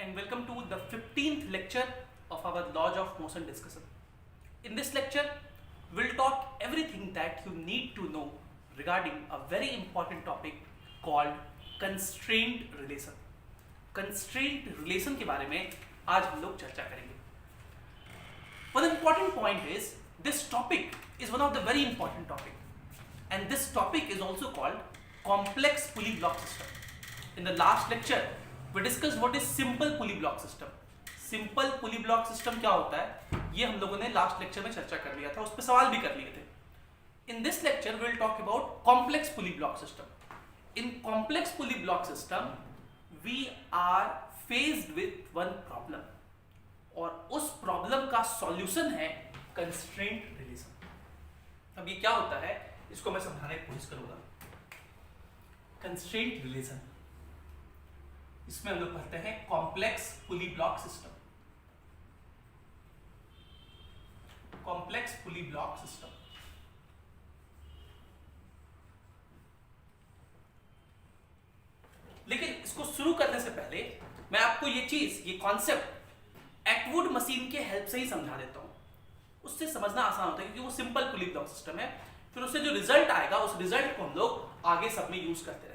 and welcome to the 15th lecture of our laws of motion discussion. In this lecture, we'll talk everything that you need to know regarding a very important topic called constraint relation. Constraint relation के बारे में आज हम लोग चर्चा करेंगे. One important point is this topic is one of the very important topic, and this topic is also called complex pulley block system. In the last lecture, we discussed what is simple pulley block system. Simple pulley block system क्या होता है, ये हम लोगों ने last lecture में चर्चा कर लिया था, उस पर सवाल भी कर लिए थे. In this lecture, we will talk about complex pulley block system. In complex pulley block system, we are faced with one problem, और उस प्रॉब्लम का सॉल्यूशन है कंस्ट्रेंट रिलेशन. अब ये क्या होता है, इसको मैं समझाने की कोशिश करूंगा. कंस्ट्रेंट रिलेशन, इसमें हम लोग पढ़ते हैं कॉम्प्लेक्स पुली ब्लॉक सिस्टम. कॉम्प्लेक्स पुली ब्लॉक सिस्टम. लेकिन इसको शुरू करने से पहले मैं आपको ये कॉन्सेप्ट एटवुड मशीन के हेल्प से ही समझा देता हूं. उससे समझना आसान होता है क्योंकि वो सिंपल पुली ब्लॉक सिस्टम है. फिर उससे जो रिजल्ट आएगा उस रिजल्ट को हम लोग आगे सब में यूज करते रहेंगे.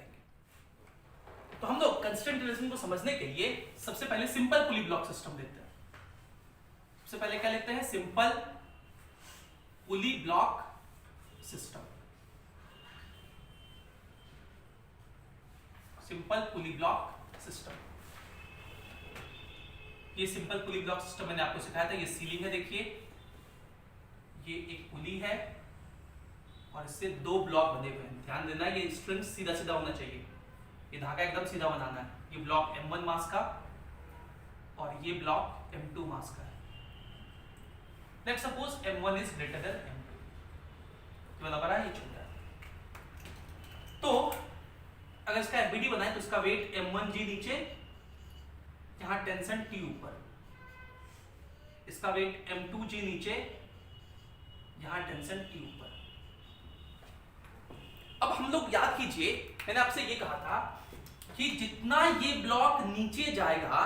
तो हम लोग कंस्ट्रेंट रिलेशन को समझने के लिए सबसे पहले सिंपल पुली ब्लॉक सिस्टम लेते हैं. सबसे पहले क्या लेते हैं, simple pulley block system. Simple pulley block system. ये सिंपल पुली ब्लॉक सिस्टम मैंने आपको सिखाया था. ये सीलिंग है, देखिए ये एक पुली है और इससे दो ब्लॉक बने हुए हैं. ध्यान देना, ये स्ट्रिंग सीधा सीधा होना चाहिए, ये धागा एकदम सीधा बनाना है. ये ब्लॉक M1 मास का और ये ब्लॉक M2 मास का है. Let's suppose M1 is greater than M2. ये वाला बड़ा है, ये छोटा है. तो अगर इसका FBD बनाए तो इसका वेट M1G नीचे, यहां टेंशन T ऊपर. इसका वेट M2G नीचे, यहां टेंशन T ऊपर. अब हम लोग याद कीजिए, मैंने आपसे ये कहा था कि जितना ये ब्लॉक नीचे जाएगा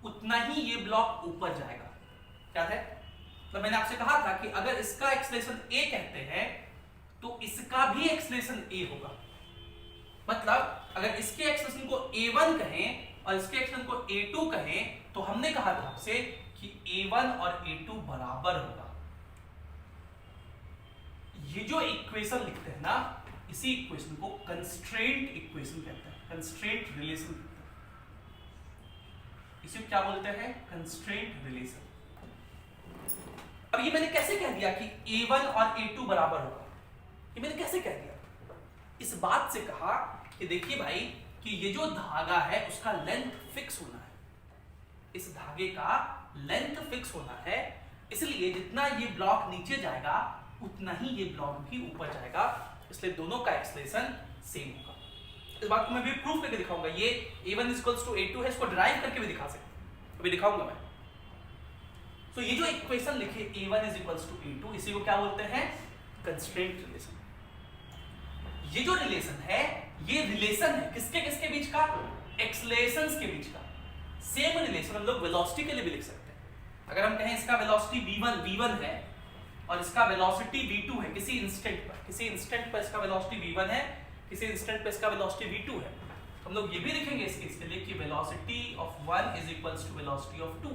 उतना ही ये ब्लॉक ऊपर जाएगा. क्या है, तो मैंने आपसे कहा था कि अगर इसका एक्सेलरेशन A कहते हैं तो इसका भी एक्सेलरेशन A होगा. मतलब अगर इसके एक्सेलरेशन को A1 कहें और इसके एक्सेलरेशन को A2 कहें तो हमने कहा था आपसे कि A1 और A2 बराबर होगा. ये जो इक्वेशन लिखते हैं ना, इसी इक्वेशन को कंस्ट्रेंट इक्वेशन कहते हैं, कंस्ट्रेंट रिलेशन कहते हैं. इसे क्या बोलते हैं, कंस्ट्रेंट रिलेशन. अब ये मैंने कैसे कह दिया कि A1 और A2 बराबर होगा, ये मैंने कैसे कह दिया? इस बात से कहा कि देखिए भाई कि ये जो धागा है उसका लेंथ फिक्स होना है. इस धागे का लेंथ फिक्स होना है, इसलिए जितना ये ब्लॉक नीचे जाएगा उतना ही ये ब्लॉक भी ऊपर जाएगा. इसलिए दोनों का एक्सेलरेशन सेम होगा. इस बात को मैं भी प्रूफ करके दिखाऊंगा. ये A1 A2 है, इसको डिराइव करके भी दिखा सकते हैं, अभी दिखाऊंगा मैं. तो ये जो इक्वेशन लिखे A1 A2, इसी को क्या बोलते हैं, कंस्ट्रेंट रिलेशन. ये जो रिलेशन है, ये रिलेशन है किसके किसके बीच का, एक्सेलरेशंस के बीच का. सेम रिलेशन हम लोग वेलोसिटी के लिए भी लिख सकते हैं. अगर हम कहें इसका वेलोसिटी v1 है और इसका वेलोसिटी v2 है, किसी इंस्टेंट पर इसका वेलोसिटी v1 है, किसी इंस्टेंट पर इसका वेलोसिटी v2 है, तो हम लोग ये भी लिखेंगे इस केस के लिए कि velocity of 1 is equals to velocity of 2.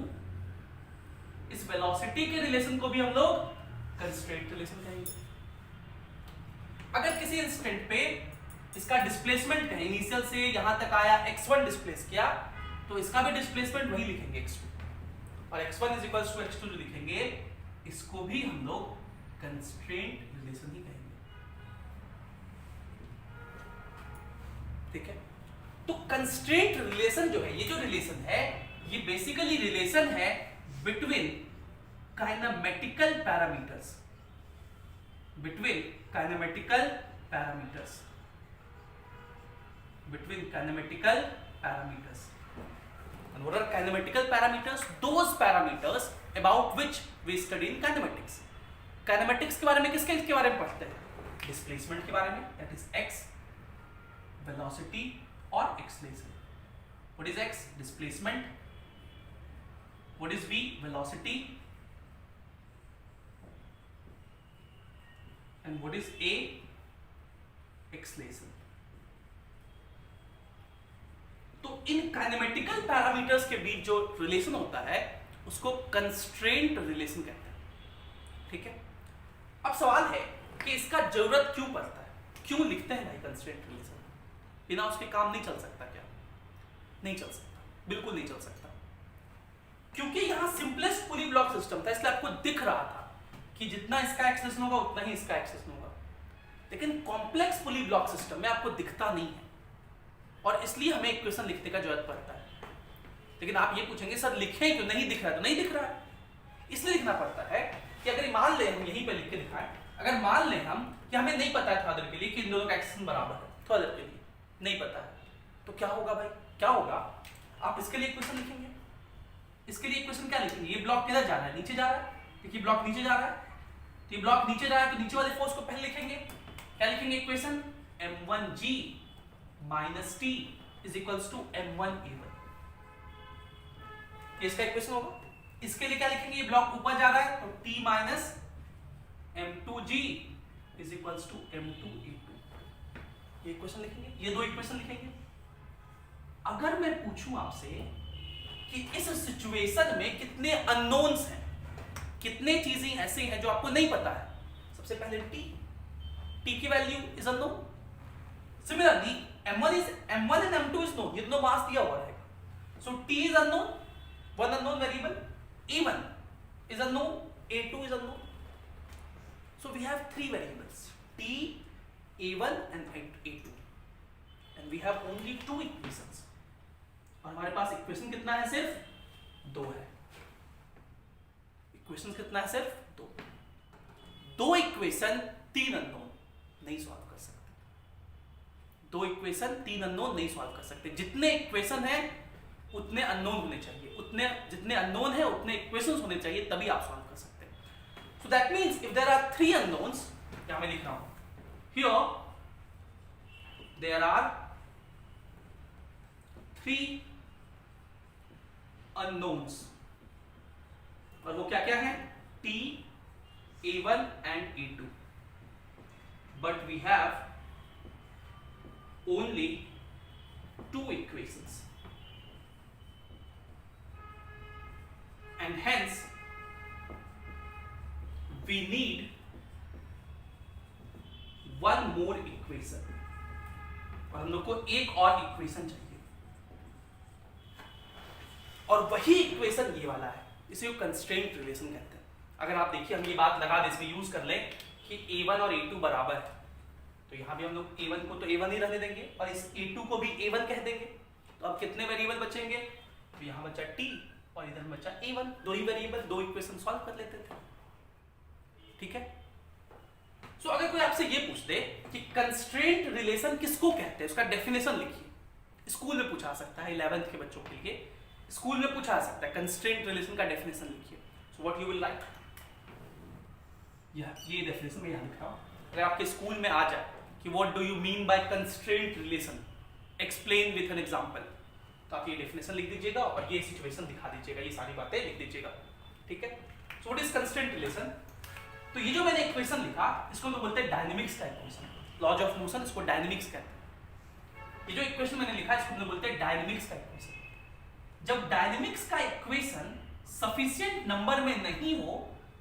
इस वेलोसिटी के रिलेशन को भी हम लोग कंस्ट्रेंट रिलेशन कहेंगे. अगर किसी इंस्टेंट पे इसका डिस्प्लेसमेंट कहें, इनिशियल से यहां तक आया x1 डिस्प्लेस किया, तो इसका भी डिस्प्लेसमेंट वही लिखेंगे x2, और x1 is equals to x2 जो लिखेंगे, इसको भी हम लोग कंस्ट्रेंट रिलेशन ही कहेंगे. ठीक है. तो कंस्ट्रेंट रिलेशन जो है, ये जो रिलेशन है, ये बेसिकली रिलेशन है between kinematical parameters. Between kinematical parameters. And what are kinematical parameters? Those parameters about which we study in kinematics. Kinematics के बारे में किसके बारे में पढ़ते हैं? Displacement के बारे में, that is x, velocity और acceleration. What is x? Displacement. What is V? Velocity. And what is A? Acceleration. तो इन काइनेमेटिकल पैरामीटर्स के बीच जो रिलेशन होता है उसको कंस्ट्रेंट रिलेशन कहते हैं, ठीक है। अब सवाल है कि इसका जरूरत क्यों पड़ता है, क्यों लिखते हैं भाई कंस्ट्रेंट रिलेशन, बिना उसके काम नहीं चल सकता क्या? नहीं चल सकता, बिल्कुल नहीं चल सकता, क्योंकि यहां सिंपलेस्ट पुली ब्लॉक सिस्टम था, इसलिए आपको दिख रहा था कि जितना इसका एक्सेशन होगा उतना ही इसका एक्सेशन होगा। लेकिन कॉम्प्लेक्स पुली ब्लॉक सिस्टम में आपको दिखता नहीं है और इसलिए हमें इक्वेशन लिखने का जरूरत पड़ता है। लेकिन आप ये पूछेंगे सर लिखें क्यों, नहीं दिख रहा है? तो नहीं दिख रहा है, इसलिए लिखना पड़ता है कि अगर मान ले हम यहीं पे लिख के दिखाएं, अगर मान ले हम कि हमें नहीं पता है थोड़ा देर के लिए कि इन दोनों का एक्सेशन बराबर है, थोड़ा देर के लिए नहीं पता है, तो क्या होगा भाई, क्या होगा? आप इसके लिए इक्वेशन लिखेंगे, इसके लिए इक्वेशन क्या लिखेंगे? ये ब्लॉक किधर जा रहा है? नीचे जा रहा है, क्योंकि ब्लॉक नीचे जा रहा है, तो ये ब्लॉक नीचे जा रहा है तो नीचे वाले फोर्स को पहले लिखेंगे। क्या लिखेंगे equation? m1g minus T is equals to m1a1, ये इसका इक्वेशन होगा। इसके लिए क्या लिखेंगे? ये ब्लॉक ऊपर जा रहा है तो t minus m2g is equals to m2a2, ये इक्वेशन लिखेंगे, ये दो इक्वेशन लिखेंगे। अगर मैं पूछूं आपसे कि इस सिचुएशन में कितने अननोन्स हैं, कितने चीजें ऐसे हैं जो आपको नहीं पता है, सबसे पहले t की value is unknown. Similarly m1 and m2 is known, ये दोनों मास दिया हुआ रहेगा, सो t is unknown, one unknown variable, a1 is unknown, a2 is unknown, so we have three variables t, a1 and a2 and we have only two equations, और हमारे पास equation कितना है? सिर्फ दो है। इक्वेशन कितना है? सिर्फ दो। दो इक्वेशन तीन अननोन नहीं सॉल्व कर सकते, दो इक्वेशन तीन अननोन नहीं सॉल्व कर सकते। जितने इक्वेशन हैं उतने अननोन होने चाहिए, उतने जितने अननोन है उतने इक्वेशंस होने चाहिए, तभी आप सॉल्व कर सकते हैं। So that means if there are three unknowns, यहां मैं लिख रहा हूं, here there are three unknowns, और वो क्या क्या है? t, a1 and a2, but we have only two equations and hence we need one more equation, और हम लोग को एक और इक्वेशन चाहिए, और वही इक्वेशन ये वाला है, इसे कंस्ट्रेंट रिलेशन कहते हैं। अगर आप देखिए हम ये बात लगा दें, इसमें यूज कर लें कि a1 और a2 बराबर है, तो यहां भी हम लोग a1 को तो a1 ही रहने देंगे और इस a2 को भी a1 कह देंगे, तो अब कितने वेरिएबल बचेंगे? तो यहां बचा t और इधर बचा a1, दो ही वेरिएबल, दो इक्वेशन सॉल्व कर लेते थे, ठीक है। सो अगर कोई आपसे ये पूछ दे कि कंस्ट्रेंट रिलेशन किसको कहते हैं, उसका डेफिनेशन लिखिए। स्कूल में पूछा सकता है, 11th के बच्चों के लिए स्कूल में पूछा सकता है, कंस्ट्रेंट रिलेशन का डेफिनेशन लिखिए। So what you will write, ये डेफिनेशन मैं यहां लिख रहा हूं। अगर आपके स्कूल में आ जाए कि what do you mean by constraint relation, explain with an example, तो आप ये डेफिनेशन लिख दीजिएगा और ये सिचुएशन दिखा दीजिएगा, ये सारी बातें लिख दीजिएगा, ठीक है। So what is constraint relation? तो ये जो मैंने इक्वेशन लिखा, इसको तो बोलते हैं डायनेमिक्स का इक्वेशन, लॉज ऑफ मोशन, इसको डायनेमिक्स कहते हैं। ये जो इक्वेशन मैंने लिखा इसको हम बोलते हैं डायनेमिक्स का इक्वेशन। जब डायनेमिक्स का इक्वेशन सफिशिएंट नंबर में नहीं हो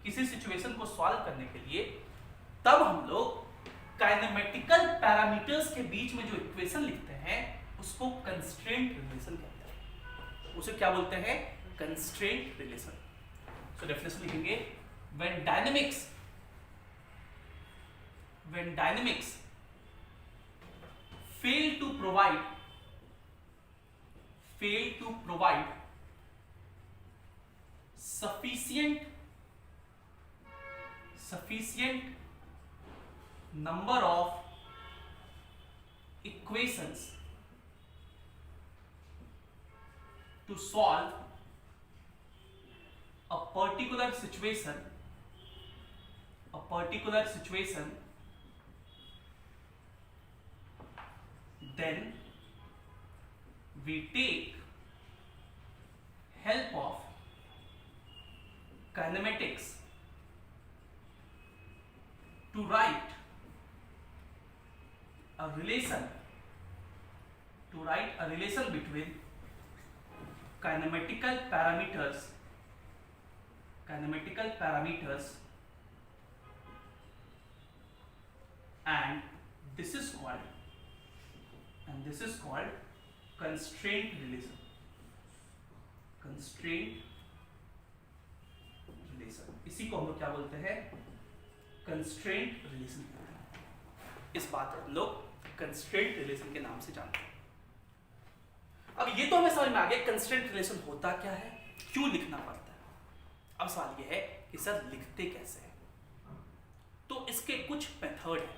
किसी सिचुएशन को सॉल्व करने के लिए, तब हम लोग काइनेमेटिकल पैरामीटर्स के बीच में जो इक्वेशन लिखते हैं उसको कंस्ट्रेंट रिलेशन कहते हैं। उसे क्या बोलते हैं? Constraint relation. सो डेफिनेशन लिखेंगे, when dynamics fail to provide sufficient number of equations to solve a particular situation, then we take help of kinematics to write a relation between kinematical parameters and this is called constraint relation. इसी को हम लोग क्या बोलते हैं? Constraint relation. इस बात को हम लोग कंस्ट्रेंट रिलेशन के नाम से जानते हैं। अब ये तो हमें समझ में आ गया कंस्ट्रेंट रिलेशन होता क्या है, क्यों लिखना पड़ता है। अब सवाल ये है कि सर लिखते कैसे हैं? तो इसके कुछ मेथड है,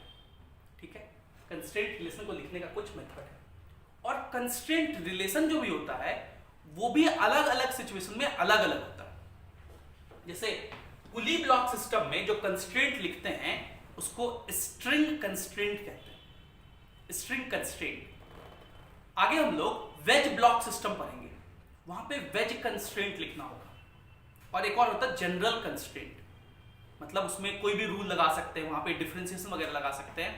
ठीक है। कंस्ट्रेंट रिलेशन को लिखने का कुछ मेथड है, और कंस्ट्रेंट रिलेशन जो भी होता है वो भी अलग अलग सिचुएशन में अलग अलग होता है। जैसे पुली ब्लॉक सिस्टम में जो कंस्ट्रेंट लिखते हैं उसको स्ट्रिंग कंस्ट्रेंट कहते हैं, स्ट्रिंग कंस्ट्रेंट। आगे हम लोग वेज ब्लॉक सिस्टम पढ़ेंगे, वहां पे वेज कंस्ट्रेंट लिखना होगा। और एक और होता है जनरल कंस्ट्रेंट, मतलब उसमें कोई भी रूल लगा सकते हैं, वहां पे डिफरेंशिएशन वगैरह लगा सकते हैं।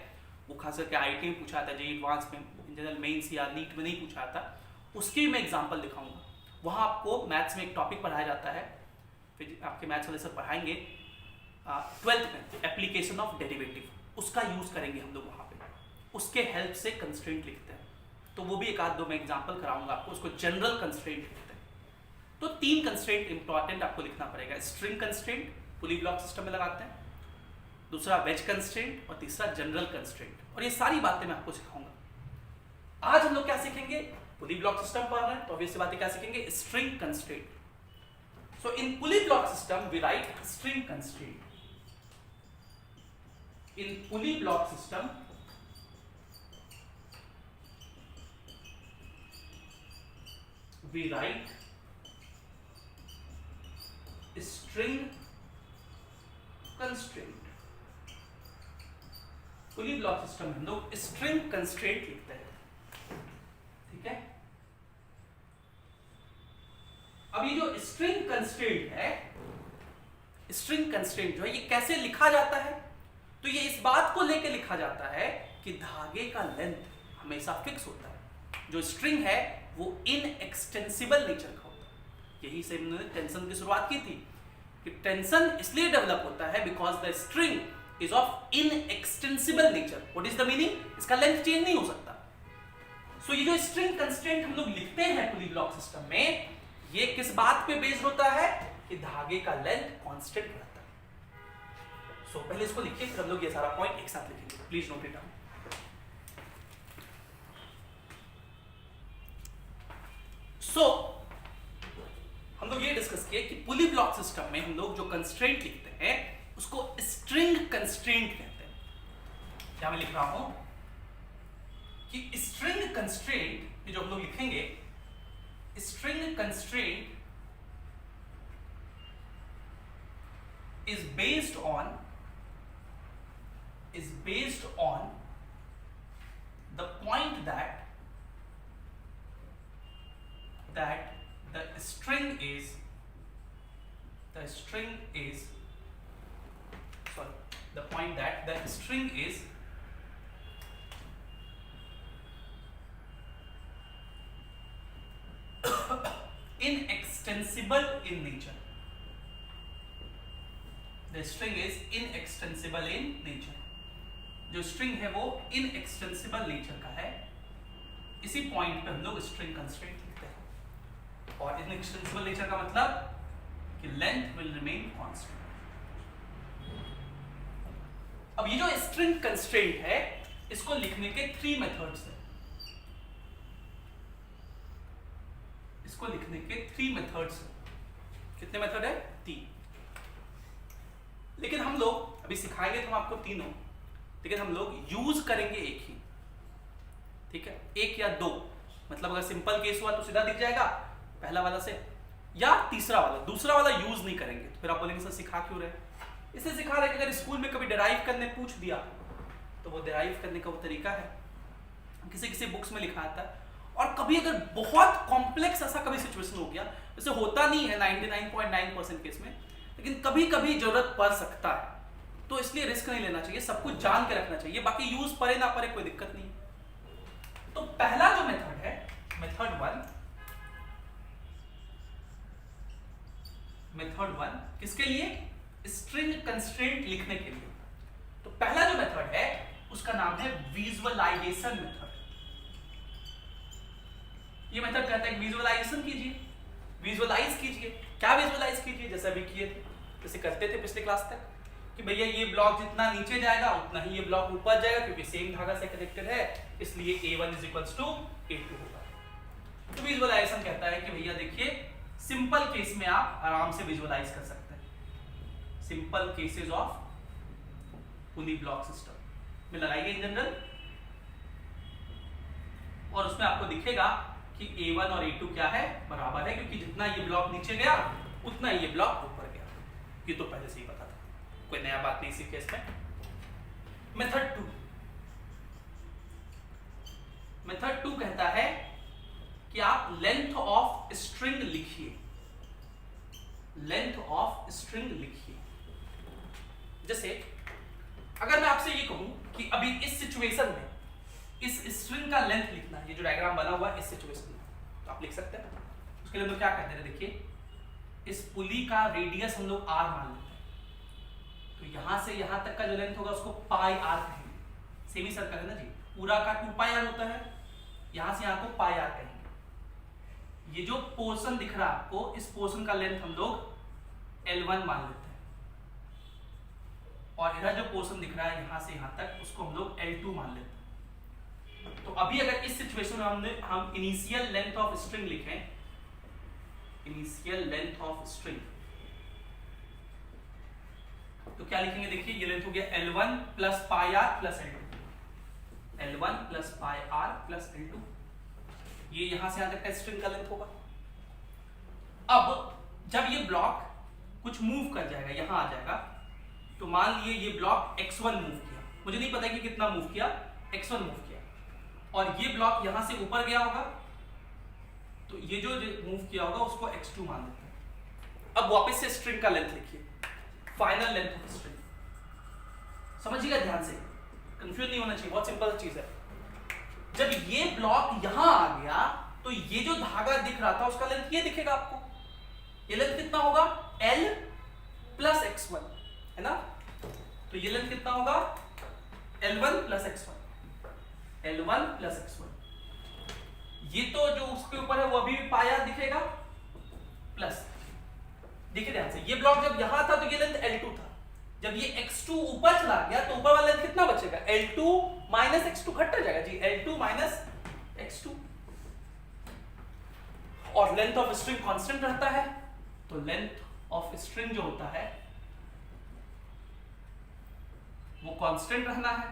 वो खास करके आईटी में पूछा था, जेईई एडवांस में, जनरल मेंस या नीट में नहीं पूछा था, उसकी भी मैं एग्जांपल दिखाऊंगा। वहां आपको मैथ्स में एक टॉपिक पढ़ाया जाता है, फिर आपके मैथ्स वाले सर पढ़ाएंगे 12th में, एप्लीकेशन ऑफ डेरिवेटिव, उसका यूज करेंगे हम लोग वहां पे, उसके हेल्प से कंस्ट्रेंट लिखते हैं। तो वो भी एक आध दो मैं एग्जांपल कराऊंगा आपको, उसको जनरल कंस्ट्रेंट लिखते हैं। तो 3 कंस्ट्रेंट इंपॉर्टेंट आपको लिखना पड़ेगा। स्ट्रिंग कंस्ट्रेंट पुली ब्लॉक सिस्टम में लगाते हैं, दूसरा वेज कंस्ट्रेंट, और तीसरा जनरल कंस्ट्रेंट। और ये सारी बातें मैं आपको सिखाऊंगा। आज हम लोग क्या सीखेंगे? पुली ब्लॉक सिस्टम पढ़ रहे हैं तो ऑब्वियस बातें क्या सीखेंगे? String constraint. So in pulley block system we write string constraint. In pulley block system we write string constraint. Pulley block system में हम लोग स्ट्रिंग कंस्ट्रेंट लिखते हैं, ठीक है। अब ये जो स्ट्रिंग कंस्ट्रेंट है, स्ट्रिंग कंस्ट्रेंट जो है ये कैसे लिखा जाता है? तो ये इस बात को लेके लिखा जाता है कि धागे का लेंथ हमेशा फिक्स होता है। जो स्ट्रिंग है वो इनएक्सटेंसिबल नेचर का होता है। यही से हमने टेंशन की शुरुआत की थी कि टेंशन इसलिए डेवलप होता है because the string is of inextensible nature. What is the meaning? इसका लेंथ चेंज नहीं हो सकता। सो ये जो स्ट्रिंग कंस्ट्रेंट हम लोग लिखते हैं पुली ब्लॉक सिस्टम में, ये किस बात पे बेस्ड होता है कि धागे का लेंथ कांस्टेंट रहता है। सो पहले इसको लिखिए, फिर हम लोग ये सारा पॉइंट एक साथ लिखेंगे। Please note it down. So हम लोग ये डिस्कस किए कि पुली ब्लॉक सिस्टम में हम लोग जो कंस्ट्रेंट लिखते हैं उसको स्ट्रिंग कंस्ट्रेंट कहते हैं। क्या मैं लिख रहा हूं कि स्ट्रिंग कंस्ट्रेंट जो हम लोग लिखेंगे, string constraint is based on the point that the string is the point that the string is inextensible in nature. The string is inextensible in nature. जो string है वो inextensible nature का है। इसी point पे हम लोग string constraint लिखते हैं। और inextensible nature का मतलब कि length will remain constant। अब ये जो string constraint है इसको लिखने के 3 methods हैं। इसको लिखने के 3 मेथड्स हैं। कितने मेथड है? 3। लेकिन हम लोग अभी सिखाएंगे तो हम आपको तीनों, लेकिन हम लोग यूज करेंगे एक ही, ठीक है। 1 या 2, मतलब अगर सिंपल केस हुआ तो सीधा दिख जाएगा पहला वाला से, या तीसरा वाला, दूसरा वाला यूज नहीं करेंगे। तो फिर आप बोलेंगे सर सिखा क्यों रहे? इससे सिखा रहे कि अगर स्कूल में कभी डिराइव करने पूछ दिया तो वो डिराइव करने का वो तरीका है, किसी किसी बुक्स में लिखा आता है। और कभी अगर बहुत कॉम्प्लेक्स ऐसा कभी सिचुएशन हो गया, जैसे होता नहीं है 99.9% केस में, लेकिन कभी कभी जरूरत पड़ सकता है, तो इसलिए रिस्क नहीं लेना चाहिए, सब कुछ जान के रखना चाहिए, बाकी यूज पड़े ना पड़े कोई दिक्कत नहीं। तो पहला जो मेथड है, मेथड वन किसके लिए? स्ट्रिंग कंस्ट्रेंट लिखने के लिए। तो पहला जो मेथड है उसका नाम है विजुअलाइजेशन मेथड। ये मेथड कहता है विजुअलाइजेशन कीजिए, विजुअलाइज कीजिए। क्या विजुअलाइज कीजिए? जैसे अभी किए थे, जैसे करते थे पिछले क्लास तक कि भैया ये ब्लॉक जितना नीचे जाएगा उतना ही ये ब्लॉक ऊपर जाएगा, क्योंकि सेम धागा से कनेक्टेड है, इसलिए A1 = A2 होगा। तो विजुअलाइजेशन कहता है कि भैया देखिए, सिंपल केस में आप आराम से विजुअलाइज कर सकते हैं। Simple cases of uni block system में लगाइए इन जनरल, और उसमें आपको दिखेगा कि A1 और A2 क्या है? बराबर है, क्योंकि जितना ये ब्लॉक नीचे गया उतना ये ब्लॉक ऊपर गया। ये तो पहले से ही पता था, कोई नया बात नहीं इसी केस में। मेथड टू कहता है कि आप लेंथ ऑफ स्ट्रिंग लिखिए, लेंथ ऑफ स्ट्रिंग लिखिए। जैसे अगर मैं आपसे ये कहूं कि अभी इस सिचुएशन में इस स्ट्रिंग का लेंथ लिखना है, ये जो डायग्राम बना हुआ है इस सिचुएशन में, तो आप लिख सकते हैं। उसके लिए हम लोग क्या करते हैं, देखिए इस पुली का रेडियस हम लोग r मान लेते हैं, तो यहां से यहां तक का जो लेंथ होगा उसको पाई r कहेंगे। सेमी सर्कल है ना जी, पूरा का 2 पाई r होता है, यहां से यहां को पाई r कहेंगे। ये जो पोर्शन दिख रहा है आपको, इस पोर्शन का लेंथ हम लोग L1 मान लेते हैं, और इधर जो पोर्शन दिख रहा है यहां से यहां तक, उसको हम लोग L2 मान लेते हैं। तो अभी अगर इस सिचुएशन में हम इनिशियल लेंथ ऑफ स्ट्रिंग लिखें, इनिशियल लेंथ ऑफ स्ट्रिंग, तो क्या लिखेंगे? देखिए ये लेंथ हो गया L1 plus pi r plus L2, L1 plus pi r plus L2, ये यहां से यहां तक का स्ट्रिंग का लेंथ होगा। अब जब ये ब्लॉक कुछ मूव कर जाएगा, यहां आ जाएगा, तो मान लिए ये ब्लॉक x1 मूव किया, मुझे नहीं पता कि कितना मूव किया, x1 मूव किया, और ये ब्लॉक यहां से ऊपर गया होगा, तो ये जो मूव किया होगा उसको x2 मान लेते हैं। अब वापस से स्ट्रिंग का लेंथ लिखिए, फाइनल लेंथ ऑफ स्ट्रिंग। समझिएगा ध्यान से, कंफ्यूज नहीं होना चाहिए, बहुत सिंपल चीज है। जब ये ब्लॉक यहां आ गया, तो ये जो धागा दिख रहा था उसका लेंथ ये दिखेगा आपको। ये लेंथ कितना होगा? L प्लस x1 है ना, तो ये लेंथ कितना होगा? L1 plus x1, L1 plus x1। ये तो जो उसके ऊपर है वो अभी भी पाया दिखेगा प्लस। देखिए ध्यान से, ये ब्लॉक जब यहां था तो ये लेंथ L2 था, जब ये x2 ऊपर चला गया तो ऊपर वाला लेंथ कितना बचेगा? L2 माइनस x2, घटता जाएगा जी, L2 माइनस x2। और लेंथ ऑफ स्ट्रिंग कांस्टेंट रहता है, तो लेंथ ऑफ स्ट्रिंग जो होता है वो कांस्टेंट रहना है,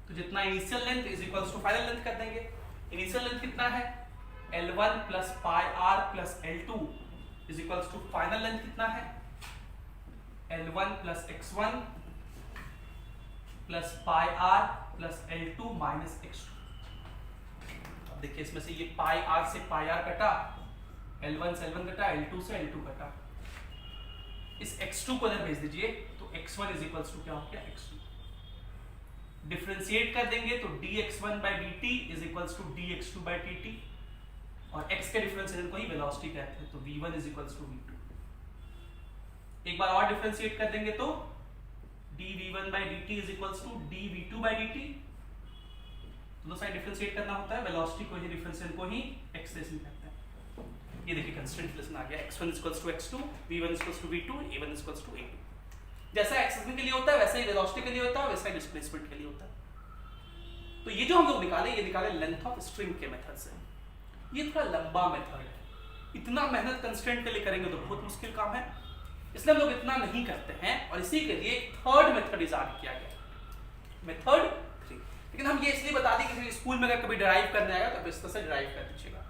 तो जितना initial length is equals to final length कर देंगे। इनिशियल लेंथ कितना है? L1 plus pi r plus L2 is equals to final length कितना है? L1 plus x1 plus pi r plus L2 minus x2। अब देखिए इसमें से ये पाई r से पाई r कटा, L1 से L1 कटा, L2 से L2 कटा, इस x2 को इधर भेज दीजिए, तो x1 इज इक्वल्स टू क्या हो गया? x2। डिफरेंशिएट कर देंगे तो dx1 by dt is equals to dx2 by dt, और x के डिफरेंशिएशन को ही वेलोसिटी कहते हैं, तो v1 is equals to v2। एक बार और डिफरेंशिएट कर देंगे तो dv1 by dt is equals to dv2 by dt। दोनों साइड डिफरेंशिएट करना होता है, वेलोसिटी को ही डिफरेंशिएशन को ही एक्सेलेरेशन कहते हैं। ये देखिए कंस्टेंट रिलेशन आ गया, x1 is equals to x2, v1 is equals to v2, a1 is equals to a2। जैसा एक्सेलेरेशन के लिए होता है वैसा ही वेलोसिटी के लिए होता है, वैसा ही डिस्प्लेसमेंट के लिए होता है। तो ये जो हम लोग निकाले, ये निकाले लेंथ ऑफ स्ट्रिंग के मेथड से। ये थोड़ा लंबा मेथड है, इतना मेहनत कंस्ट्रेंट के लिए करेंगे तो बहुत मुश्किल काम है, इसलिए हम लोग इतना नहीं करते हैं, और इसी के लिए थर्ड मेथड इजाद किया गया, मेथड 3। लेकिन हम ये इसलिए बता दें कि स्कूल में अगर कभी डिराइव करने आएगा तो इस तरह से डिराइव कर दीजिएगा,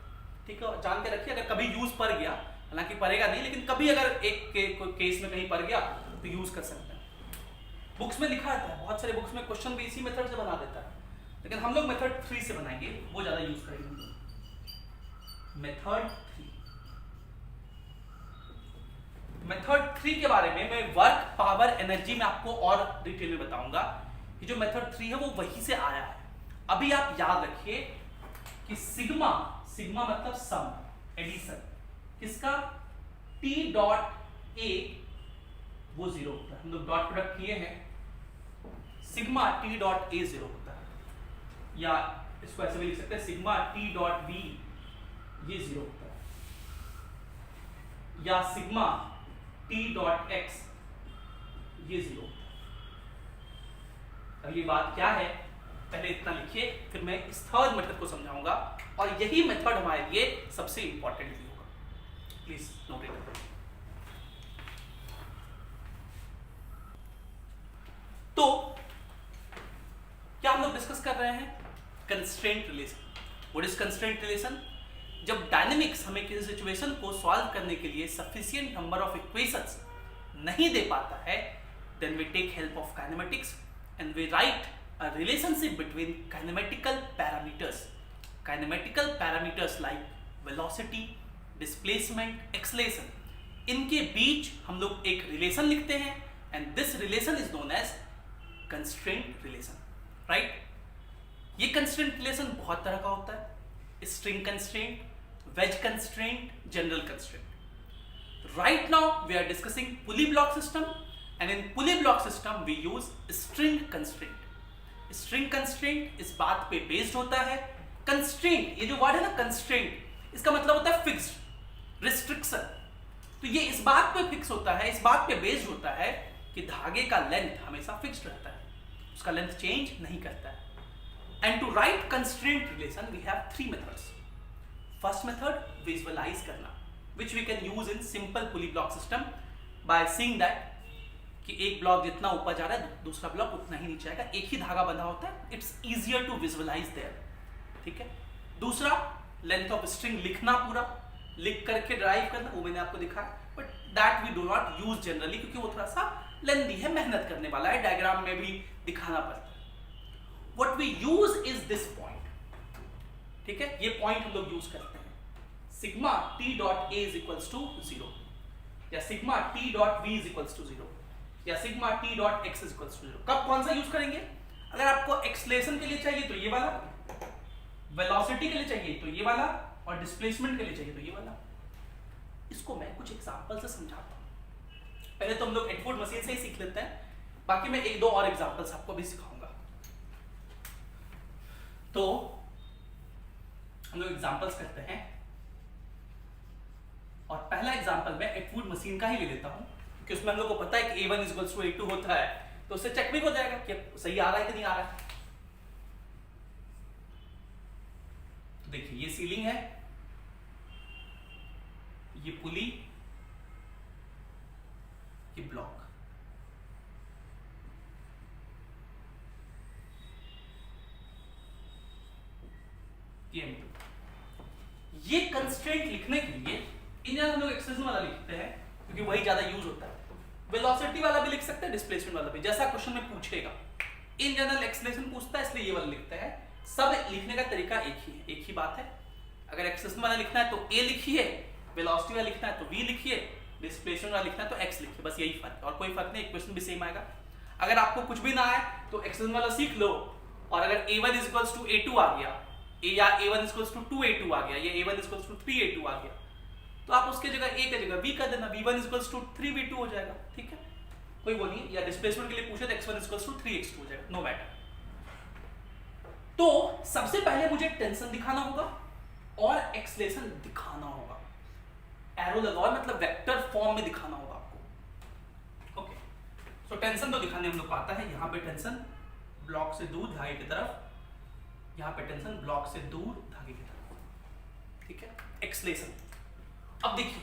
ठीक है? जान के रखिए, अगर कभी यूज पड़ गया, हालांकि पड़ेगा नहीं, लेकिन कभी अगर एक केस में कहीं पड़ गया तो यूज कर सकते हैं। बुक्स में लिखा रहता है, बहुत सारे बुक्स में क्वेश्चन भी इसी मेथड से बना देता है, लेकिन हम लोग मेथड 3 से बनाएंगे, वो ज्यादा यूज करेंगे। मेथड 3 मेथड 3 के बारे में मैं वर्क पावर एनर्जी में आपको और डिटेल में बताऊंगा। ये जो मेथड 3 है वो वहीं से आया है। अभी आप याद रखिए कि सिग्मा, सिग्मा मतलब सम, एडिशन, किसका, टी डॉट ए वो 0 होता है। हम लोग डॉट प्रोडक्ट किए हैं, सिग्मा टी डॉट ए 0 होता है, या इसको ऐसे भी लिख सकते हैं सिग्मा टी डॉट बी ये 0 होता है, या सिग्मा टी डॉट एक्स ये 0 होता है। अब ये बात क्या है, पहले इतना लिखिए, फिर मैं इस थर्ड मेथड को समझाऊंगा, और यही मेथड हमारे लिए सबसे इंपॉर्टेंट भी होगा। Please note it. तो क्या हम लोग डिस्कस कर रहे हैं, constraint relation. What is constraint relation? जब डायनेमिक्स हमें किसी सिचुएशन को सॉल्व करने के लिए सफिशिएंट नंबर ऑफ इक्वेशंस नहीं दे पाता है, then we take help of kinematics and we write a relationship between kinematical parameters like velocity, displacement, acceleration, इनके बीच हम लोग एक रिलेशन लिखते हैं, and this relation is known as constraint relation, right? ये constraint relation बहुत तरह का होता है, string constraint, wedge constraint, general constraint. Right now we are discussing pulley block system, and in pulley block system we use string constraint. String constraint इस बात पे based होता है, कंस्ट्रेंट, ये जो वर्ड है ना कंस्ट्रेंट, इसका मतलब होता है फिक्स्ड, रिस्ट्रिक्शन। तो ये इस बात पे फिक्स होता है, इस बात पे बेस्ड होता है कि धागे का लेंथ हमेशा फिक्स्ड रहता है, उसका लेंथ चेंज नहीं करता है। And to write constraint relation we have 3 methods. First method, visualise करना, which we can use in simple pulley block system by seeing that कि एक ब्लॉक जितना ऊपर जा रहा है दूसरा ब्लॉक उतना ही नीचे आएगा, एक ही धागा बंधा होता है, it's easier to visualise there, ठीक है। दूसरा, लेंथ ऑफ स्ट्रिंग लिखना, पूरा लिख करके ड्राइव करना, वो मैंने आपको दिखाया, but that we do not use generally क्योंकि वो थोड़ा सा लेंथी है, मेहनत करने वाला है, डायग्राम में भी दिखाना पड़ता है। What we use is this point, ठीक है, ये पॉइंट हम लोग यूज करते हैं, sigma T dot A is equals to 0, या sigma T dot B is equals to 0, या sigma T dot X is equals to 0। कब कौन सा यूज करेंगे? अगर आपको एक्सलेशन के लिए चाहिए तो ये वाला, वेलोसिटी के लिए चाहिए तो ये वाला, और डिस्प्लेसमेंट के लिए चाहिए तो ये वाला। इसको मैं कुछ एग्जांपल से समझाता हूं। पहले तो हम लोग एटवुड मशीन से ही सीख लेते हैं, बाकी मैं 1-2 और एग्जांपल्स आपको भी सिखाऊंगा। तो हम लोग एग्जांपल्स करते हैं, और पहला एग्जांपल मैं एटवुड मशीन का ही ले लेता हूं कि उसमें हम लोग को पता है कि A1 = A2 होता है, तो उससे चेक भी हो जाएगा कि सही आ रहा है कि नहीं आ रहा है। तो देखिए ये सीलिंग है, ये पुली, ये ब्लॉक, ये M2। ये कंस्ट्रेंट लिखने के लिए इन हम लोग एक्सप्रेशन वाला लिखते हैं क्योंकि वही ज्यादा यूज होता है। वेलोसिटी वाला भी लिख सकते हैं, डिस्प्लेसमेंट वाला भी, जैसा क्वेश्चन में पूछेगा। इन जनरल एक्सलेशन पूछता है इसलिए ये वाला लिखते हैं। सब लिखने का तरीका एक ही है, एक ही बात है। अगर एक्सलेशन वाला लिखना है तो ए लिखिए, वेलोसिटी वाला लिखना है तो वी लिखिए, डिस्प्लेसमेंट वाला लिखना है तो एक्स लिखिए, बस यही फर्क है और कोई फर्क नहीं, इक्वेशन भी सेम आएगा। अगर आपको कुछ भी ना आए तो एक्सलेशन वाला सीख लो, और अगर A1 = A2 आ गया, या A1 = 2A2 आ गया, या A1 = 3A2 आ गया, तो आप उसके जगह A की जगह B कर देना, V1 = 3V2 हो जाएगा, ठीक है, कोई वो नहीं। या डिस्प्लेसमेंट के लिए पूछे तो x1 = 3x2 हो जाएगा, नो मैटर। तो सबसे पहले मुझे टेंशन दिखाना होगा और एक्सलेशन दिखाना होगा, एरो लगाओ, मतलब वेक्टर फॉर्म में दिखाना होगा आपको। ओके, सो टेंशन तो दिखाने हम लोग को आता है। यहाँ पे टेंशन ब्लॉक से दूर धागे की तरफ, यहाँ पे टेंशन ब्लॉक से दूर धागे की तरफ, ठीक है। एक्सलेशन, अब देखिए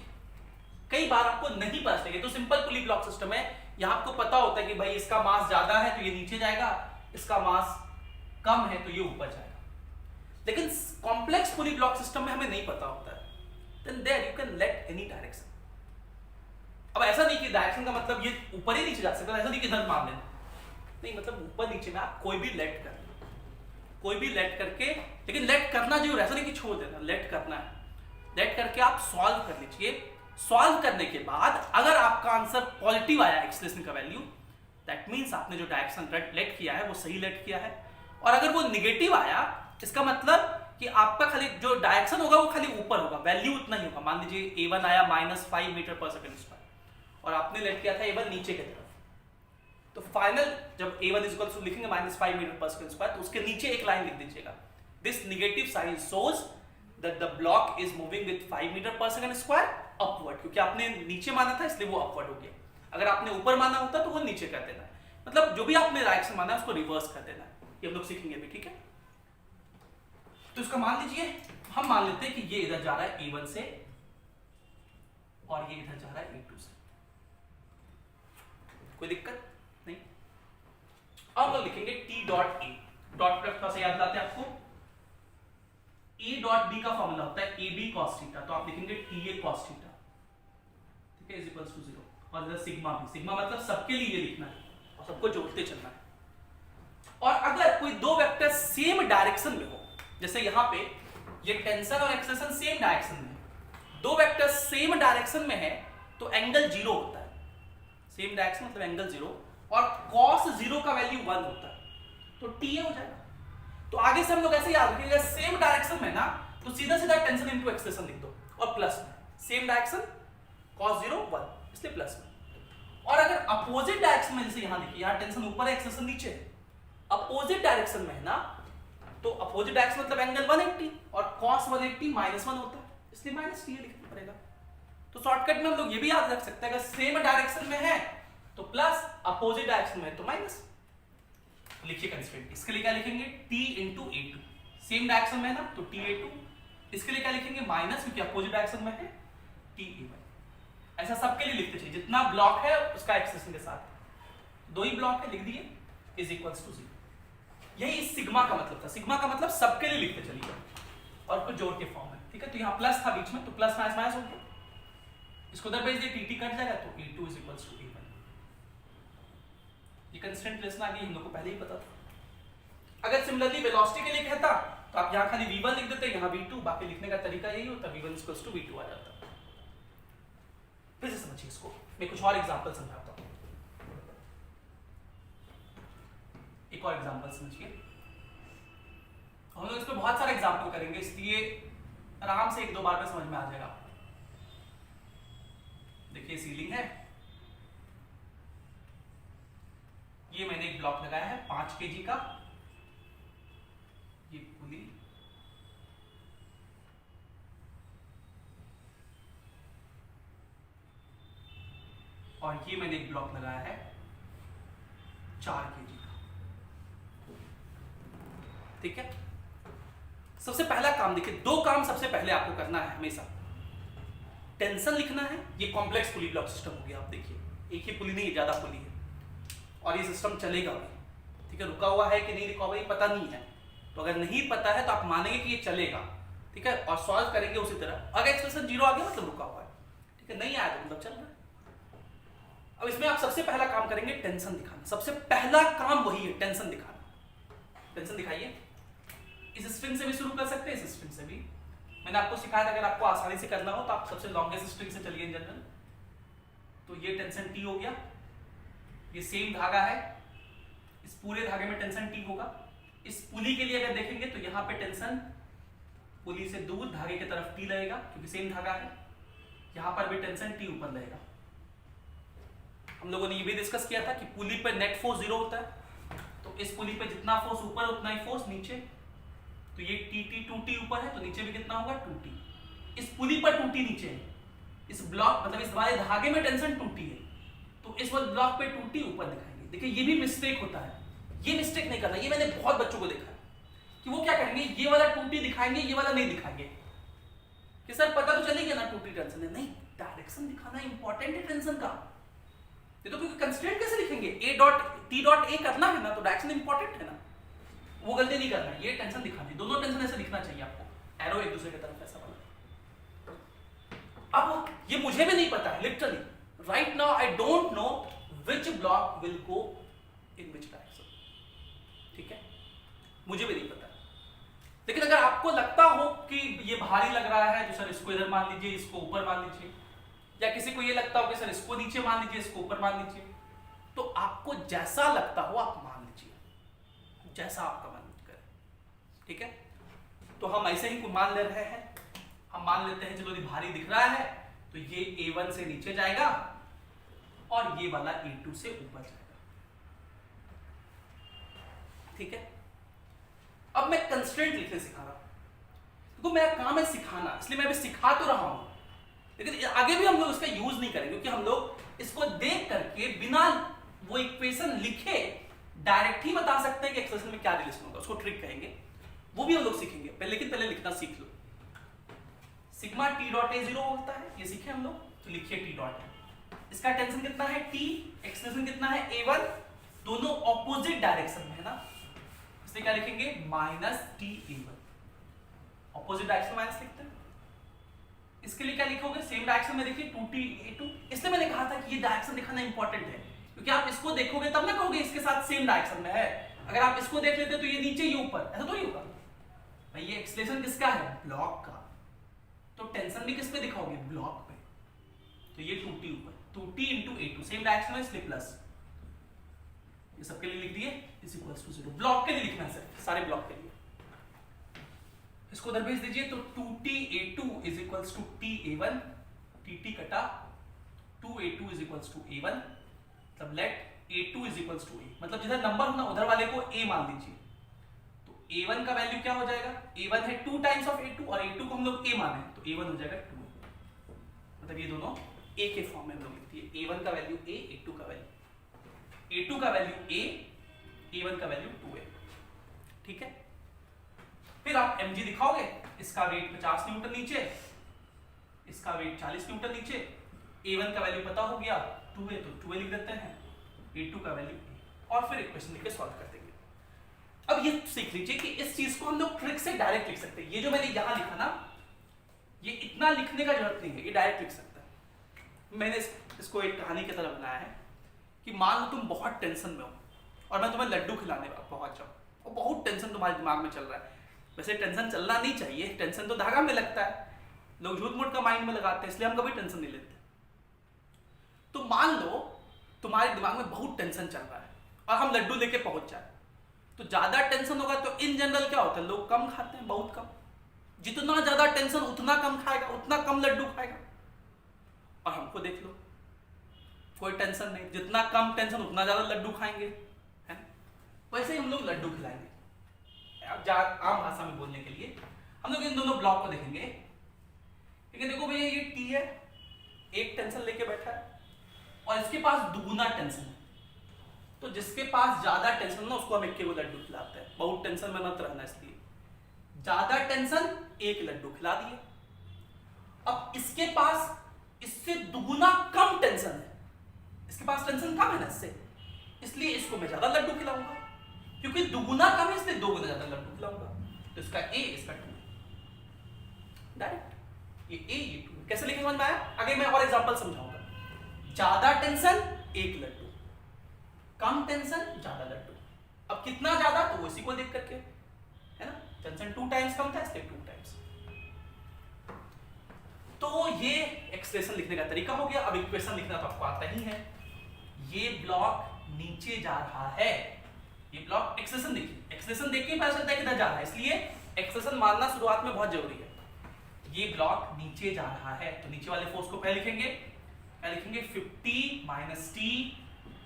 कई बार आपको नहीं पता चलेगा, तो सिंपल पुली ब्लॉक सिस्टम है, यहाँ आपको पता होता है कि भाई इसका मास ज्यादा है तो ये नीचे जाएगा, इसका मास कम है तो ये ऊपर जाएगा। लेकिन कॉम्प्लेक्स पुली ब्लॉक सिस्टम में हमें नहीं पता होता है, then there you can let any direction. अब ऐसा नहीं कि डायरेक्शन का मतलब ये ऊपर ही नीचे जा सकता है, ऐसा नहीं कि इधर मान लेना, नहीं, मतलब ऊपर नीचे में आप कोई भी लेट कर, कोई भी लेट करके, लेकिन लेट करना जरूर, ऐसा नहीं कि छोड़ देना, लेट करना है। लेट करके आप सॉल्व कर लीजिए सॉल्व करने के बाद अगर आपका आंसर पॉजिटिव आया एक्सप्रेशन का वैल्यू, दैट मीन्स आपने जो डायरेक्शन लेट किया है वो सही लेट किया है। और अगर वो निगेटिव आया, इसका मतलब कि आपका खाली जो डायरेक्शन होगा वो खाली ऊपर होगा, वैल्यू उतना ही होगा। मान लीजिए A1 आया -5 मीटर पर सेकंड स्क्वायर और आपने लेट किया था A1 नीचे की तरफ, तो फाइनल जब A1 इक्वल्स टू लिखेंगे -5 मीटर पर सेकंड स्क्वायर, तो उसके नीचे एक लाइन लिख दीजिएगा, this negative sign shows that the block is moving with 5 metre per second square upward, क्योंकि आपने नीचे माना था इसलिए वो अपवर्ड हो गया। अगर आपने ऊपर माना होता तो वो नीचे कर देना है, मतलब जो भी आपने डायरेक्शन माना है उसको रिवर्स कर देना है। ये हम लोग सीखेंगे अभी, ठीक है। तो इसका मान लीजिए, हम मान लेते हैं कि ये इधर जा रहा है A1 से और ये इधर जा रहा है A2 से, कोई दिक्कत नहीं। अब हम लोग लिखेंगे T dot A, dot product थोड़ा सा याद लाते हैं आपको, A डॉट B का फॉर्मूला होता है AB cos थीटा, तो आप लिखेंगे TA cos थीटा, ठीक है, इज इक्वल्स टू 0। और इधर सिग्मा भी, सिग्मा मतलब सबके लिए ये लिखना है और सबको जोड़ते चलना है। और अगर कोई दो वेक्टर सेम डायरेक्शन में हो, जैसे यहां पे ये टेंशन और एक्सेलरेशन सेम डायरेक्शन में है, दो वेक्टर सेम डायरेक्शन में है तो एंगल 0 होता है। सेम डायरेक्शन मतलब एंगल 0, और cos 0 का वैल्यू 1 होता है, तो TA हो जाएगा। तो आगे से हम लोग ऐसे याद रखेंगे, सेम डायरेक्शन में ना तो सीधा सीधा टेंशन इनटू एक्सेलरेशन लिख दो, और प्लस में सेम डायरेक्शन cos 0 1, इसलिए प्लस में। और अगर अपोजिट डायरेक्शन में, जैसे यहां देखिए, यहां टेंशन ऊपर है एक्सेलरेशन नीचे है, अपोजिट डायरेक्शन में है ना, तो अपोजिट डायरेक्शन मतलब एंगल 180 और cos 180 -1 होता है, इसलिए माइनस TA लिखना पड़ेगा। तो शॉर्टकट में हम लोग ये भी याद रख सकते हैं, अगर सेम डायरेक्शन में है तो प्लस, अपोजिट डायरेक्शन में है तो माइनस। लिखिए कंस्ट्रेंट, इसके लिए क्या लिखेंगे T into A2, same direction में है ना तो TA2, इसके लिए क्या लिखेंगे माइनस, क्योंकि अपोजिट डायरेक्शन में है TA1। ऐसा सबके लिए लिखते चलिए, जितना ब्लॉक है उसका एक्सेलरेशन के साथ, दो ही ब्लॉक है लिख दिए, इज इक्वल्स टू 0। यही इस सिग्मा का मतलब था, सिग्मा का मतलब सबके लिए लिखते चलिए और कुछ जोड़ के फॉर्म है, ठीक है। तो यहाँ प्लस था बीच में, तो प्लस माइनस माइनस हो गया, इसको उधर भेज दिए, TT कट जाएगा तो A2 is equals to A1। ये कंस्टेंट रिलेशन आ गई, हम लोग को पहले ही पता था। अगर सिमिलरली वेलोसिटी के लिए कहता तो आप यहाँ खाली V1 लिख देते, यहाँ V2, बाकी लिखने का तरीका यही होता, V1 इक्वल्स टू V2 आ जाता। फिर से समझिए इसको, मैं कुछ और एग्जांपल समझाता हूँ। एक और एग्जांपल समझिए, हम लोग इस पे बहुत सारे एग्जांपल करेंगे, इसलिए आराम से एक दो बार में समझ में आ जाएगा। देखिए सीलिंग है, ये मैंने एक ब्लॉक लगाया है 5 kg का, ये पुली, और ये मैंने एक ब्लॉक लगाया है 4 kg का, ठीक है। सबसे पहला काम देखिए, दो काम सबसे पहले आपको करना है हमेशा, टेंशन लिखना है। ये कॉम्प्लेक्स पुली ब्लॉक सिस्टम हो गया, आप देखिए एक ही पुली नहीं, ज्यादा पुली है और ये सिस्टम चलेगा भी, ठीक है। रुका हुआ है कि नहीं रुका हुआ ये पता नहीं है, तो अगर नहीं पता है तो आप मानेंगे कि ये चलेगा, ठीक है, और सॉल्व करेंगे उसी तरह। अगर एक्सप्रेशन 0 आ गया मतलब रुका हुआ है, ठीक है, नहीं आया तो मतलब चल रहा है। अब इसमें आप सबसे पहला काम करेंगे टेंशन दिखाना, सबसे पहला काम वही है, टेंशन दिखाना। टेंशन दिखाइए, इस स्ट्रिंग से भी शुरू कर सकते हैं, इस स्ट्रिंग से भी। मैंने आपको सिखाया था, अगर आपको आसानी से करना हो तो आप सबसे लॉन्गेस्ट स्ट्रिंग से चलिए इन जनरल। तो ये टेंशन T हो गया, ये सेम धागा है, इस पूरे धागे में टेंशन T होगा। इस पुली के लिए अगर देखेंगे तो यहाँ पे टेंशन पुली से दूर धागे की तरफ T लगेगा, क्योंकि सेम धागा है। यहाँ पर भी टेंशन T ऊपर लगेगा। हम लोगों ने ये भी डिस्कस किया था कि पुली पर नेट फोर्स 0 होता है, तो इस पुली पे जितना फोर्स ऊपर उतना ही फोर्स नीचे। तो ये TT 2T ऊपर है तो नीचे भी कितना होगा 2T। इस पुली पर 2T नीचे है, इस ब्लॉक मतलब इस वाले धागे में टेंशन 2T है, तो इस वाले ब्लॉक पे 2T ऊपर दिखाएंगे। देखिए ये भी मिस्टेक होता है, ये मिस्टेक नहीं करना। ये मैंने बहुत बच्चों को देखा है कि वो क्या करेंगे, ये वाला 2T दिखाएंगे, ये वाला नहीं दिखाएंगे कि सर पता तो चलेगा ना 2T टेंशन है। नहीं, डायरेक्शन दिखाना इंपॉर्टेंट है टेंशन का। ये तो क्योंकि कंस्ट्रेंट कैसे लिखेंगे, A dot T dot A करना है ना, तो डायरेक्शन इंपॉर्टेंट है ना, वो गलती नहीं करना है। ये टेंशन दिखानी, दोनों टेंशन ऐसे दिखना चाहिए आपको, एरो एक दूसरे की तरफ ऐसा वाला। अब ये मुझे भी नहीं पता है literally, right now I don't know which block will go in which direction, ठीक है, मुझे भी नहीं पता। लेकिन अगर आपको लगता हो कि ये भारी लग रहा है तो सर इसको इधर मान लीजिए, इसको ऊपर मान लीजिए, या किसी को ये लगता हो कि सर इसको नीचे मान लीजिए, इसको ऊपर मान लीजिए, तो आपको जैसा लगता हो आप मान लीजिए, जैसा आपका मन करे, ठीक है। तो हम ऐसे ही मान ले रहे हैं, हम मान लेते हैं चलो ये भारी दिख रहा है तो ये A1 से नीचे जाएगा और ये वाला A2 से ऊपर जाएगा, ठीक है। अब मैं कंस्ट्रेंट लिखने सिखा रहा हूं, तो मेरा काम है सिखाना, इसलिए मैं अभी सिखा तो रहा हूं, लेकिन आगे भी हम लोग इसका यूज नहीं करेंगे, क्योंकि हम लोग इसको देख करके बिना वो इक्वेशन लिखे डायरेक्ट ही बता सकते हैं कि एक्सप्रेशन में क्या रिलेशन होगा, उसको ट्रिक कहेंगे, वो भी हम लोग सीखेंगे। लेकिन पहले लिखना सीख लो। सिग्मा टी डॉट ए 0 होता है, ये सीखे हम लोग, तो लिखिए टी डॉट ए। इसका टेंशन कितना है टी, एक्सप्रेशन कितना है A1, दोनों ऑपोजिट डायरेक्शन में है ना, इसलिए क्या लिखेंगे minus T A1, opposite direction minus लिखते हैं। इसके लिए क्या लिखोगे, सेम डायरेक्शन में देखिए 2t A2, इसलिए मैंने कहा था कि ये डायरेक्शन दिखाना इंपॉर्टेंट है, क्योंकि आप इसको देखोगे तब ना कहोगे इसके साथ सेम डायरेक्शन में है। अगर आप इसको देख लेते तो ये नीचे ये ऊपर, ऐसा तो नहीं होगा भाई। ये एक्सलेशन किसका है, ब्लॉक का, तो टेंशन भी किस पे दिखाओगे, ब्लॉक पे। तो ये 2t ऊपर, 2t into A2 same direction में, इसलिए प्लस, ये सबके लिए लिख दिए इज इक्वल्स टू 0। ब्लॉक के लिए लिखना है सर, सारे ब्लॉक के लिए। इसको उधर भेज दीजिए, तो 2t A2 is equals to t A1, tt कटा 2A2 is equals to A1, मतलब let A2 is equals to A, मतलब जिधर नंबर हो ना उधर वाले को A मान लीजिए। तो A1 का वैल्यू क्या हो जाएगा, A1 है 2 टाइम्स ऑफ A2 और A2 को हम लोग A माने, तो A1 हो जाएगा 2, मतलब ये दोनों A के फॉर्म में हम लोग लिखते हैं। A1 का वैल्यू A, A2 का वैल्यू, A2 का वैल्यू A, A1 का वैल्यू 2A, ठीक है। फिर आप mg दिखाओगे, इसका वेट 50 न्यूटन नीचे, इसका वेट 40 न्यूटन नीचे, A1 का वैल्यू पता हो गया 2A, तो 2A लिख देते हैं, A2 का वैल्यू A, और फिर इक्वेशन लिख के सॉल्व कर देंगे। अब ये सीख लीजिए कि इस चीज को हम लोग ट्रिक से डायरेक्ट लिख सकते हैं। ये जो मैंने यहां लिखा ना, ये इतना लिखने का जरूरत नहीं है, ये डायरेक्ट लिख सकता है। मैंने इसको एक कहानी की तरह बनाया है कि मान लो तुम बहुत टेंशन में हो और मैं तुम्हें लड्डू खिलाने पहुंच जाऊं, और बहुत टेंशन तुम्हारे दिमाग में चल रहा है। वैसे टेंशन चलना नहीं चाहिए, टेंशन तो धागा में लगता है, लोग झूठ मूठ का माइंड में लगाते हैं, इसलिए हम कभी टेंशन नहीं लेते। तो मान लो तुम्हारे दिमाग में बहुत टेंशन चल रहा है और हम लड्डू लेके पहुंच जाए, तो ज्यादा टेंशन होगा तो इन जनरल क्या होता है, लोग कम खाते हैं, बहुत कम। जितना ज्यादा टेंशन उतना कम खाएगा, उतना कम लड्डू खाएगा। और हमको देख लो, कोई टेंशन नहीं, जितना कम टेंशन उतना ज्यादा लड्डू खाएंगे, है ना। वैसे ही हम लोग लड्डू खिलाएंगे। अब आम भाषा में बोलने के लिए हम लोग इन दोनों ब्लॉक को देखेंगे, लेकिन देखो भैया ये टी है, एक टेंशन लेके बैठा है और इसके पास दुगुना टेंशन है, तो जिसके पास ज्यादा टेंशन ना उसको हम एक लड्डू खिलाते हैं, बहुत टेंशन में मत रहना, इसलिए ज्यादा टेंशन एक लड्डू खिला दिए। अब इसके पास इससे दुगुना कम टेंशन है, इसके पास टेंशन कम है ना इससे, इसलिए इसको मैं ज्यादा लड्डू खिलाऊंगा, क्योंकि दुगुना कम है इसलिए 2 गुना ज्यादा लड्डू खिलाऊंगा। तो इसका A, इसका 2, डायरेक्ट ये A, ये 2। कैसे लिखे समझ में आया? आगे मैं और एग्जांपल समझाऊंगा। ज्यादा टेंशन एक लड्डू, कम टेंशन ज्यादा लड्डू। अब कितना ज्यादा, तो इसी को देख करके, है ना, टेंशन 2 टाइम्स कम था इसलिए 2 टाइम्स। तो ये एक्सप्रेशन लिखने का तरीका हो गया। अब इक्वेशन लिखना तो आपको आता ही है। ये ब्लॉक नीचे जा रहा है, ये ब्लॉक एक्सप्रेशन देखिए, एक्सप्रेशन देख के पता चलता है किधर जा रहा है, इसलिए एक्सप्रेशन मानना शुरुआत में बहुत जरूरी है। ये ब्लॉक नीचे जा रहा है, तो नीचे वाले फोर्स को पहले लिखेंगे, क्या लिखेंगे, 50 minus T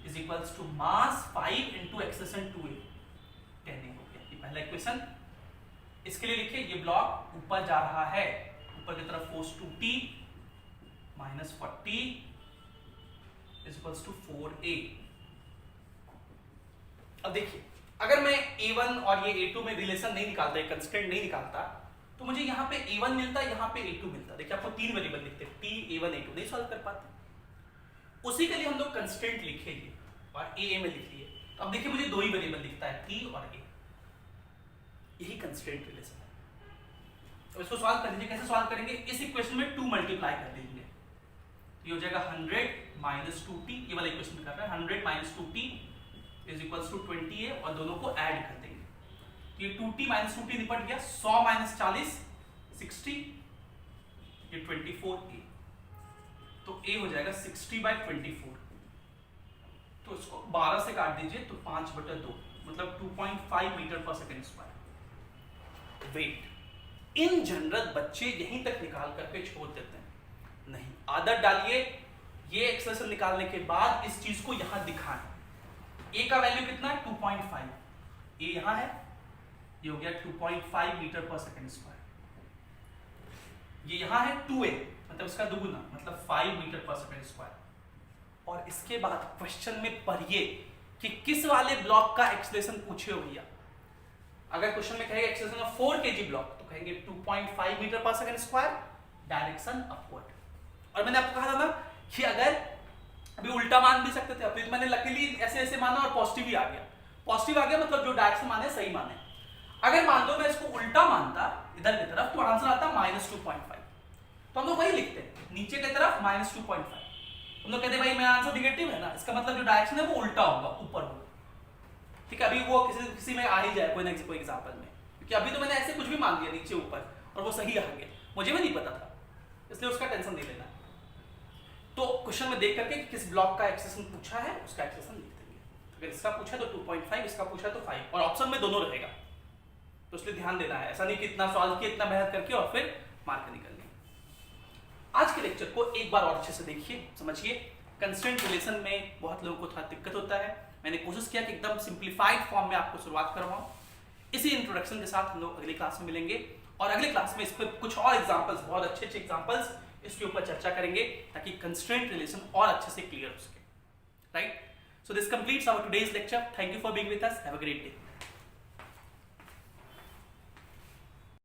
is equals to mass 5 into expression 2a, 10 हो गया। ये पहला इक्वेशन। इसके लिए लिखिए ये ब्लॉक ऊपर जा रहा है, ऊपर की तरफ force 2t minus 40 is equals to 4a। अब देखिए, अगर मैं A1 और ये A2 में रिलेशन नहीं निकालता, कंस्ट्रेंट नहीं निकालता, तो मुझे यहाँ पे A1 मिलता, यहाँ पे A2 मिलता। देखिए आपको 3 वेरिएबल लिखते हैं, T, A1, A2 नहीं सॉल्व कर पाते। उसी के लिए हम लोग कंस्ट्रेंट लिखेंगे और AA में लिख लिए। तो अब देखिए मुझे 2 ही वेरिएबल दिखता है, T और A, यही कंस्ट्रेंट रिलेशन है। तो इसको सॉल्व कर लीजिए। कैसे सॉल्व करेंगे, इस इक्वेशन में 2 मल्टीप्लाई कर देंगे, तो ये हो जाएगा 100 माइनस 2t, ये वाला इक्वेशन कर रहा है, 100 minus 2t is equals to 20a, और दोनों को ऐड कर देंगे, तो ये 2t माइनस 2t निपट गया, 100 माइनस 40 60, ये 24a। तो a हो जाएगा 60/24, तो इसको 12 से काट दीजिए तो 5/2, मतलब 2.5 metre per second square. Wait, in general बच्चे यहीं तक निकाल करके छोड़ देते हैं, नहीं, आदत डालिए, ये एक्सप्रेशन निकालने के बाद इस चीज को यहां दिखाएं। a का वैल्यू कितना है 2.5, a यहां है, ये हो गया 2.5 मीटर पर सेकेंड स्क्वायर, ये यहां है 2a, मतलब इसका दुगुना, मतलब 5 मीटर पर सेकेंड स्क्वायर। और इसके बाद क्वेश्चन में पढ़िए कि किस वाले ब्लॉक का एक्सेलरेशन पूछे हो भैया। अगर क्वेश्चन में कहेगा एक्सेलरेशन ऑफ 4 kg ब्लॉक, तो कहेंगे 2.5 metre per second square, direction upward. और मैंने आपको कहा था ना कि अगर अभी उल्टा मान भी सकते थे, अभी मैंने लकीली ऐसे ऐसे माना और पॉजिटिव ही आ गया। पॉजिटिव आ गया मतलब जो डायरेक्शन माने सही माने। अगर मान लो मैं इसको उल्टा मानता इधर की तरफ, तो आंसर आता -2.5, तो हम लोग वही लिखते हैं, नीचे की तरफ -2.5। हम लोग कहते हैं भाई मेरा आंसर निगेटिव है ना, इसका मतलब जो डायरेक्शन है वो उल्टा होगा, ऊपर होगा। ठीक है, अभी वो किसी में आ ही जाए कोई एग्जाम्पल में, क्योंकि अभी तो मैंने ऐसे कुछ भी मान दिया नीचे ऊपर और वो सही आ गया, मुझे भी नहीं पता था, इसलिए उसका टेंशन नहीं लेना। तो क्वेश्चन में देख करके किस ब्लॉक का एक्सेशन पूछा है उसका एक्सेशन लिख देंगे। अगर इसका पूछा तो 2.5, इसका पूछा तो 5, और ऑप्शन में दोनों रहेगा, तो इसलिए ध्यान देना है। ऐसा नहीं कि इतना सॉल्व किया, इतना मेहनत करके और फिर मार्क निकल गए। आज के लेक्चर को एक बार और अच्छे से देखिए, समझिए। कंस्ट्रेंट रिलेशन में बहुत लोगों को थोड़ा दिक्कत होता है, मैंने कोशिश किया कि एकदम सिंप्लीफाइड फॉर्म में आपको शुरुआत करवाऊं। इसी इंट्रोडक्शन के साथ हम लोग अगली क्लास में मिलेंगे, और अगली क्लास में इस पर कुछ और एग्जांपल्स, बहुत अच्छे अच्छे एग्जांपल्स इसके ऊपर चर्चा करेंगे, ताकि कंस्ट्रेंट रिलेशन और अच्छे से क्लियर हो सके। Right, so this completes our today's lecture. Thank you for being with us, have a great day.